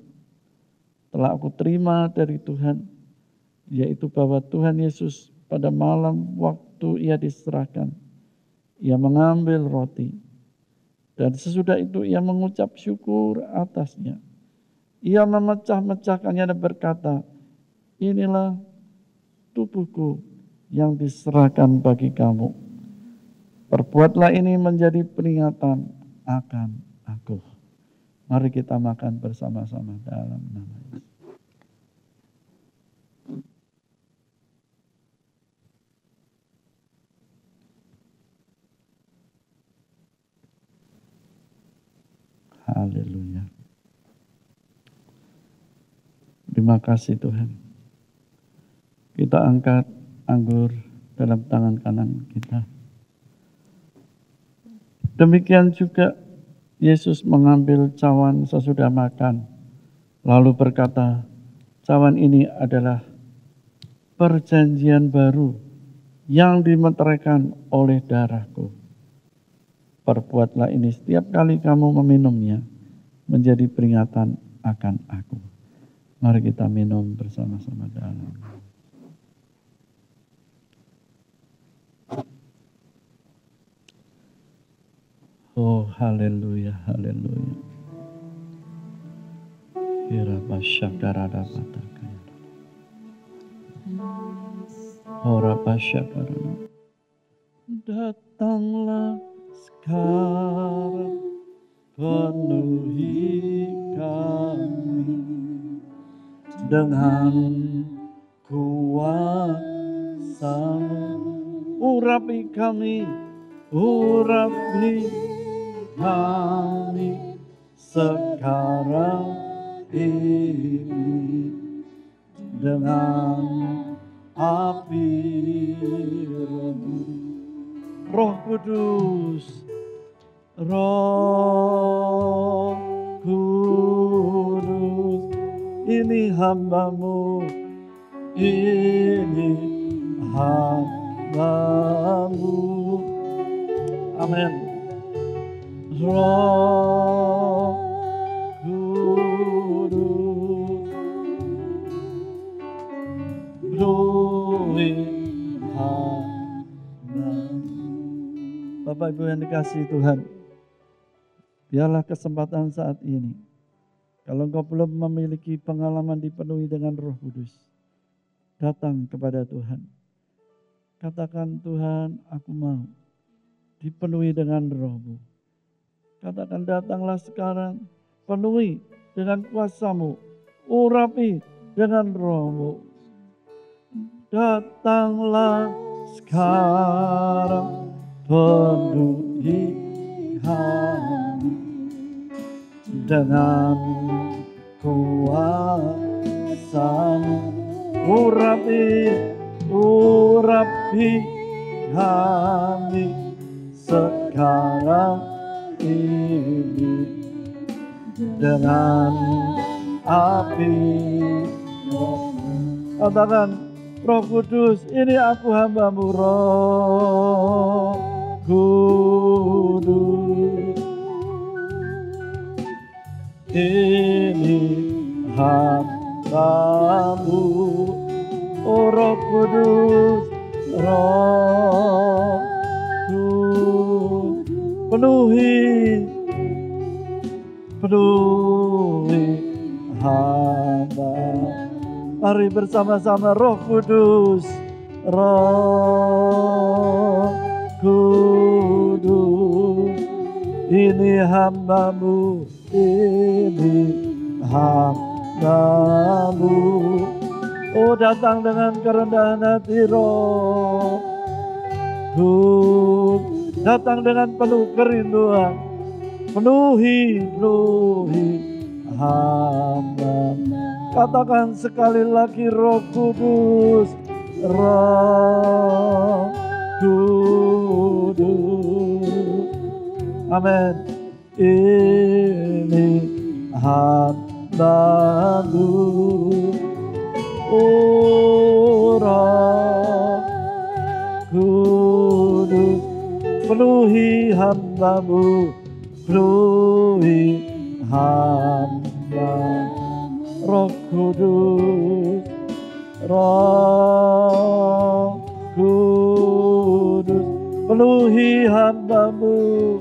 telah aku terima dari Tuhan, yaitu bahwa Tuhan Yesus pada malam waktu Ia diserahkan, Ia mengambil roti, dan sesudah itu Ia mengucap syukur atasnya. Ia memecah-mecahkannya dan berkata, inilah tubuhku yang diserahkan bagi kamu. Perbuatlah ini menjadi peringatan akan aku. Mari kita makan bersama-sama dalam nama Yesus. Haleluya. Terima kasih Tuhan. Kita angkat anggur dalam tangan kanan kita. Demikian juga Yesus mengambil cawan sesudah makan, lalu berkata, cawan ini adalah perjanjian baru yang dimeteraikan oleh darahku. Perbuatlah ini setiap kali kamu meminumnya, menjadi peringatan akan aku. Mari kita minum bersama-sama dalam. Oh, haleluya, haleluya. Kira basyakarada batakaya. Ora basyakarada. Datanglah sekarang, penuhi kami dengan kuasa-Mu. Urapi kami, urapi kami sekarang ini dengan api Roh-Mu. Roh Kudus, Roh Kudus, ini hamba-Mu, ini hamba-Mu. Amin. Roh Kudus, penuhi hamba-Mu. Bapak Ibu yang dikasihi Tuhan, biarlah kesempatan saat ini, kalau engkau belum memiliki pengalaman dipenuhi dengan Roh Kudus, datang kepada Tuhan. Katakan, Tuhan, aku mau dipenuhi dengan Roh-Mu. Katakan, datanglah sekarang, penuhi dengan kuasa-Mu, urapi dengan Roh-Mu. Datanglah sekarang, penuhi kami dengan kuasa-Mu, urapi kami sekarang ini dengan api. Katakan, Roh Kudus, ini aku hamba-Mu, Roh Kudus, ini hamba-Mu, oh Roh Kudus, Roh Kudus, penuhi hamba. Mari bersama-sama, Roh Kudus, Roh Kudus, ini hamba-Mu, ini hamba-Mu. Oh, datang dengan kerendahan hati, Roh Kudus, datang dengan penuh kerinduan, penuhi hamba. Katakan sekali lagi, Roh Kudus, Roh Kudus. Amin. Ini hamba-Mu, oh Roh Kudus, penuhi hamba-Mu, penuhi hamba. Roh Kudus, Roh Kudus, penuhi hamba-Mu,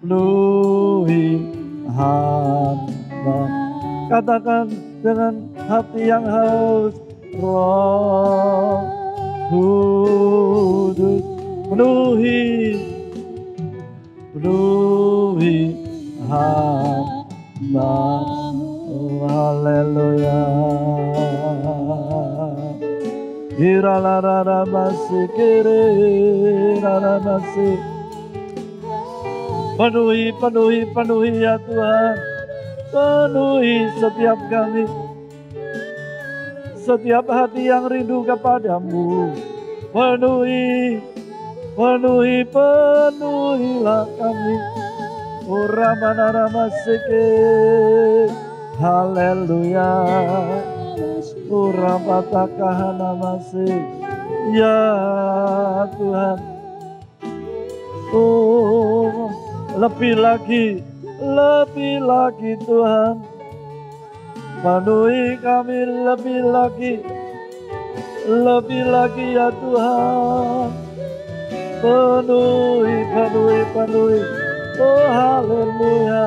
penuhi hamba. Katakan dengan hati yang haus, Roh Kudus, penuhi hamba. Oh, haleluya. Iralarabasi kiri rarabasi. Penuhi ya Tuhan. Penuhi setiap kami, setiap hati yang rindu kepadamu. Penuhilah kami. Uramanaramasike, haleluya. Urapatakahanamasi, ya Tuhan. Oh, lebih lagi Tuhan. Penuhi kami lebih lagi ya Tuhan. Penuhi. Oh haleluya.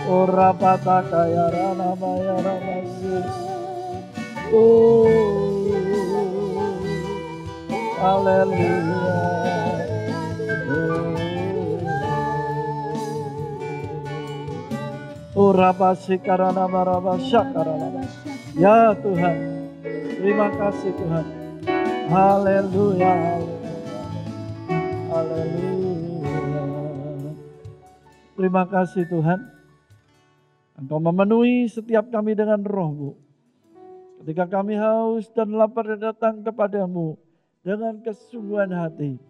Oh rapataka ya ranama ya ramasi. Oh haleluya. Oh rapasi karana marabasya karana. Ya Tuhan, terima kasih Tuhan. Haleluya. Haleluya. Terima kasih Tuhan. Engkau memenuhi setiap kami dengan Roh-Mu. Ketika kami haus dan lapar datang kepadamu dengan kesungguhan hati,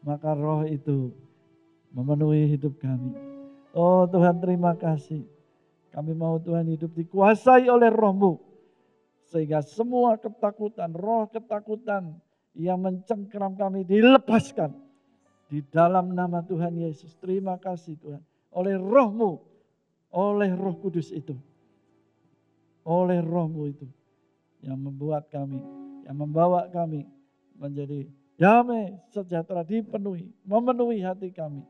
maka Roh itu memenuhi hidup kami. Oh Tuhan, terima kasih. Kami mau Tuhan hidup dikuasai oleh Roh-Mu. Sehingga semua ketakutan, roh ketakutan yang mencengkeram kami dilepaskan. Di dalam nama Tuhan Yesus. Terima kasih Tuhan. Oleh Roh-Mu, oleh Roh Kudus itu. Oleh Roh-Mu itu. Yang membuat kami, yang membawa kami menjadi damai, sejahtera, dipenuhi, memenuhi hati kami.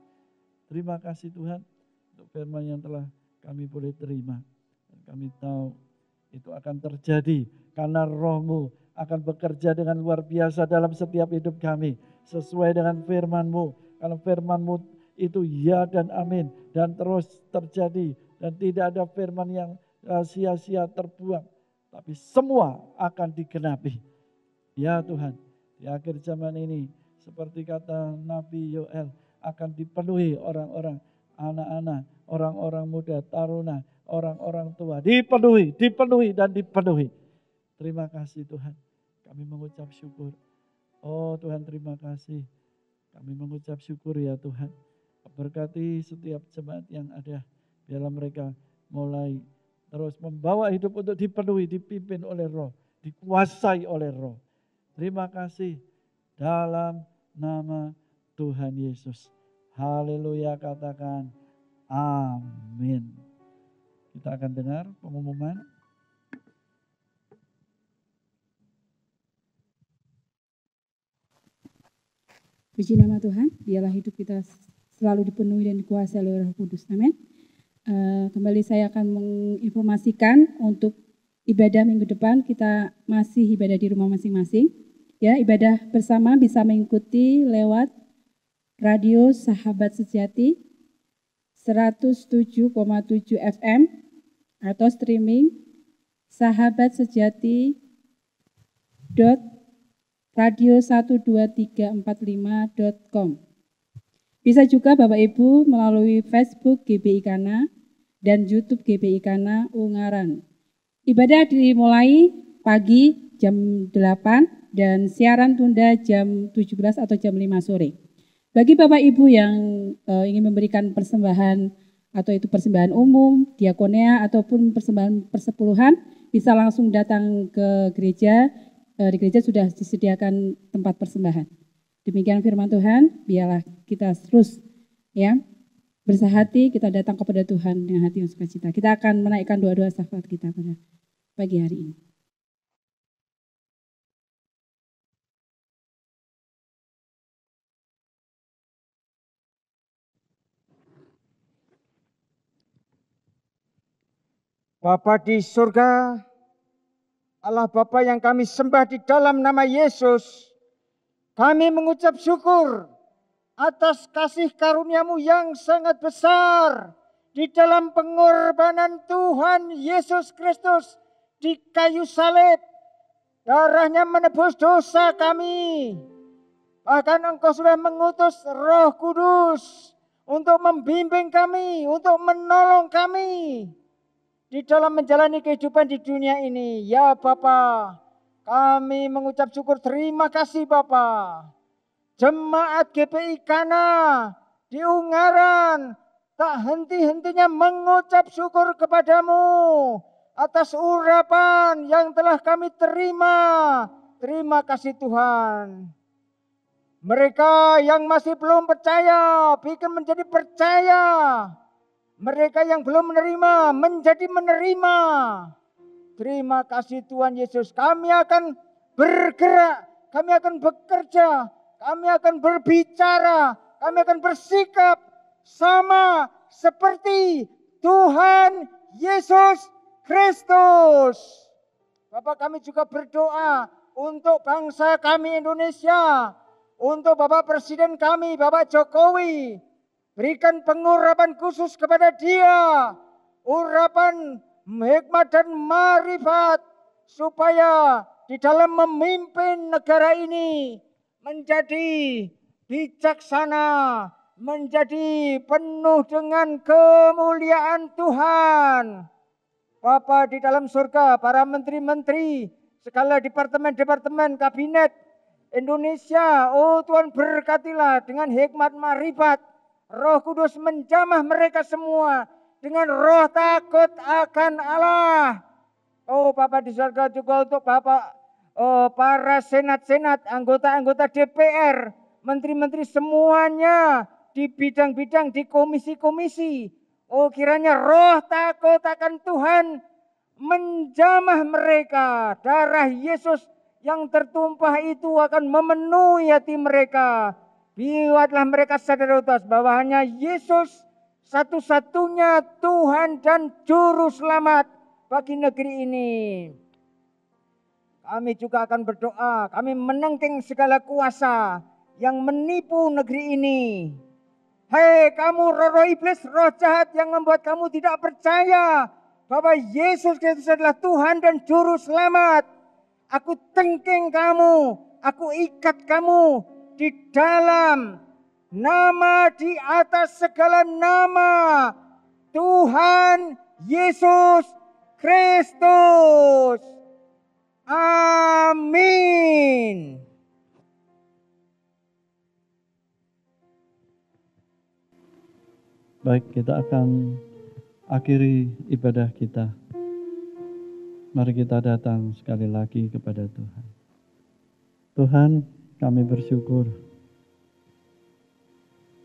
Terima kasih Tuhan untuk firman yang telah kami boleh terima. Dan kami tahu itu akan terjadi karena Roh-Mu akan bekerja dengan luar biasa dalam setiap hidup kami. Sesuai dengan firman-Mu. Kalau firman-Mu itu ya dan amin. Dan terus terjadi. Dan tidak ada firman yang sia-sia terbuang. Tapi semua akan digenapi. Ya Tuhan, di akhir zaman ini seperti kata Nabi Yoel akan dipenuhi orang-orang, anak-anak, orang-orang muda, taruna, orang-orang tua. Dipenuhi, dipenuhi dan dipenuhi. Terima kasih Tuhan. Kami mengucap syukur. Oh Tuhan, terima kasih. Kami mengucap syukur ya Tuhan. Berkati setiap jemaat yang ada. Biarlah mereka mulai terus membawa hidup untuk dipenuhi, dipimpin oleh Roh, dikuasai oleh Roh. Terima kasih dalam nama Tuhan Yesus. Haleluya, katakan amin. Kita akan dengar pengumuman. Puji nama Tuhan, biarlah hidup kita selalu dipenuhi dan dikuasai oleh Roh Kudus. Amin. Kembali saya akan menginformasikan untuk ibadah minggu depan, kita masih ibadah di rumah masing-masing. Ya, ibadah bersama bisa mengikuti lewat radio Sahabat Sejati 107,7 FM atau streaming sahabatsejati.radio12345.com. Bisa juga Bapak Ibu melalui Facebook GBI Kana dan YouTube GBI Kana Ungaran. Ibadah dimulai pagi jam 8 dan siaran tunda jam 17 atau jam 5 sore. Bagi Bapak Ibu yang ingin memberikan persembahan atau itu persembahan umum, diakonia ataupun persembahan persepuluhan, bisa langsung datang ke gereja. Di gereja sudah disediakan tempat persembahan. Demikian firman Tuhan, biarlah kita terus ya bersahati, kita datang kepada Tuhan dengan hati yang sukacita. Kita akan menaikkan doa-doa syafaat kita pada pagi hari ini. Bapa di surga, Allah Bapa yang kami sembah di dalam nama Yesus, kami mengucap syukur atas kasih karunia-Mu yang sangat besar di dalam pengorbanan Tuhan Yesus Kristus di kayu salib. Darahnya menebus dosa kami. Bahkan Engkau sudah mengutus Roh Kudus untuk membimbing kami, untuk menolong kami di dalam menjalani kehidupan di dunia ini. Ya Bapa, kami mengucap syukur, terima kasih Bapa. Jemaat GBI Kana di Ungaran tak henti-hentinya mengucap syukur kepadamu atas urapan yang telah kami terima. Terima kasih Tuhan. Mereka yang masih belum percaya, bikin menjadi percaya. Mereka yang belum menerima, menjadi menerima. Terima kasih Tuhan Yesus. Kami akan bergerak, kami akan bekerja, kami akan berbicara, kami akan bersikap sama seperti Tuhan Yesus Kristus. Bapak, kami juga berdoa untuk bangsa kami Indonesia, untuk Bapak Presiden kami, Bapak Jokowi. Berikan pengurapan khusus kepada dia, urapan hikmat dan marifat, supaya di dalam memimpin negara ini menjadi bijaksana, menjadi penuh dengan kemuliaan Tuhan. Bapa di dalam surga, para menteri-menteri, segala departemen-departemen kabinet Indonesia, oh Tuhan berkatilah dengan hikmat marifat. Roh Kudus menjamah mereka semua dengan roh takut akan Allah. Oh Bapak di surga, juga untuk Bapak, para senat-senat, anggota-anggota DPR, menteri-menteri semuanya di bidang-bidang, di komisi-komisi. Oh kiranya roh takut akan Tuhan menjamah mereka. Darah Yesus yang tertumpah itu akan memenuhi hati mereka. Biarlah mereka sadar bahwa hanya Yesus satu-satunya Tuhan dan Juru Selamat. bagi negeri ini. Kami juga akan berdoa, kami menengking segala kuasa yang menipu negeri ini. Hei kamu roh-roh iblis, roh jahat yang membuat kamu tidak percaya bahwa Yesus Kristus adalah Tuhan dan Juru Selamat. Aku tengking kamu, aku ikat kamu di dalam nama di atas segala nama, Tuhan Yesus Kristus. Amin. Baik, kita akan akhiri ibadah kita. Mari kita datang sekali lagi kepada Tuhan. Tuhan, kami bersyukur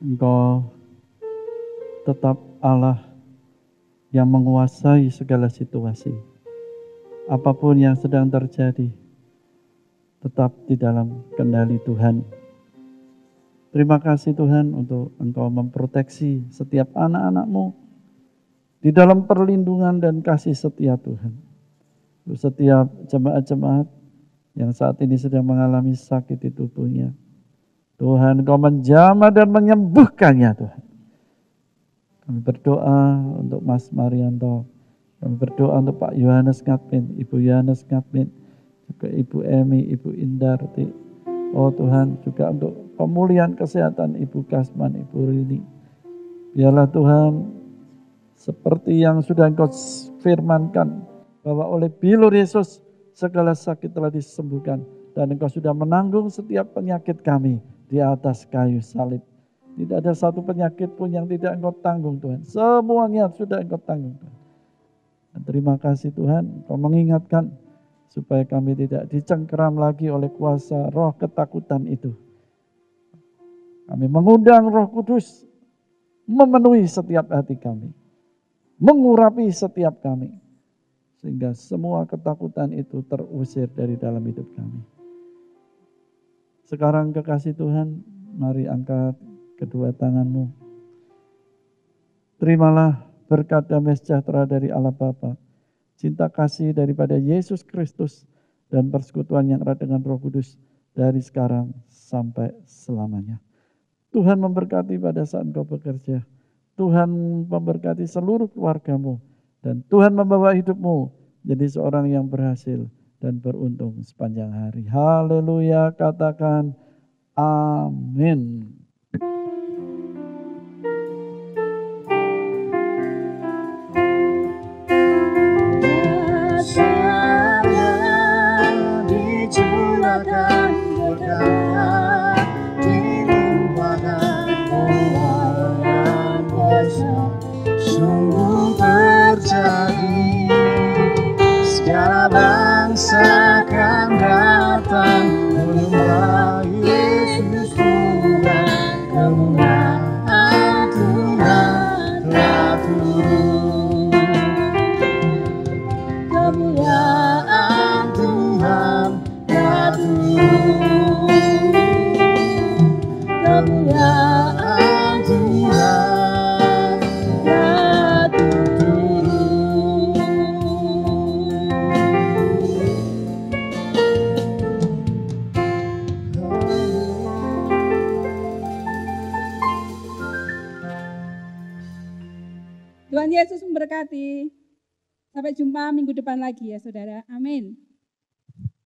Engkau tetap Allah yang menguasai segala situasi. Apapun yang sedang terjadi, tetap di dalam kendali Tuhan. Terima kasih Tuhan untuk Engkau memproteksi setiap anak-anak-Mu di dalam perlindungan dan kasih setia Tuhan. Untuk setiap jemaat-jemaat yang saat ini sedang mengalami sakit di tubuhnya, Tuhan Engkau menjamah dan menyembuhkannya Tuhan. Kami berdoa untuk Mas Marianto, kami berdoa untuk Pak Yohanes Ngatmin, Ibu Yohanes Ngatmin, juga Ibu Emi, Ibu Indarti. Oh Tuhan, juga untuk pemulihan kesehatan Ibu Kasman, Ibu Rini. Biarlah Tuhan, seperti yang sudah Engkau firmankan, bahwa oleh bilur Yesus segala sakit telah disembuhkan. Dan Engkau sudah menanggung setiap penyakit kami di atas kayu salib. Tidak ada satu penyakit pun yang tidak Engkau tanggung Tuhan. Semuanya sudah Engkau tanggung Tuhan. Dan terima kasih Tuhan, Engkau mengingatkan supaya kami tidak dicengkeram lagi oleh kuasa roh ketakutan itu. Kami mengundang Roh Kudus memenuhi setiap hati kami, mengurapi setiap kami, sehingga semua ketakutan itu terusir dari dalam hidup kami. Sekarang kekasih Tuhan, mari angkat kedua tanganmu. Terimalah berkat damai sejahtera dari Allah Bapa, cinta kasih daripada Yesus Kristus, dan persekutuan yang erat dengan Roh Kudus dari sekarang sampai selamanya. Tuhan memberkati pada saat engkau bekerja. Tuhan memberkati seluruh keluargamu. Dan Tuhan membawa hidupmu jadi seorang yang berhasil dan beruntung sepanjang hari. Haleluya, katakan amin. Segala bangsa akan datang menyembah Yesus Tuhan. Kemuliaan Tuhan telah turun. Kemuliaan Tuhan telah turun. Kemuliaan Tuhan telah turun. Tuhan Yesus memberkati. Sampai jumpa minggu depan lagi ya saudara. Amin.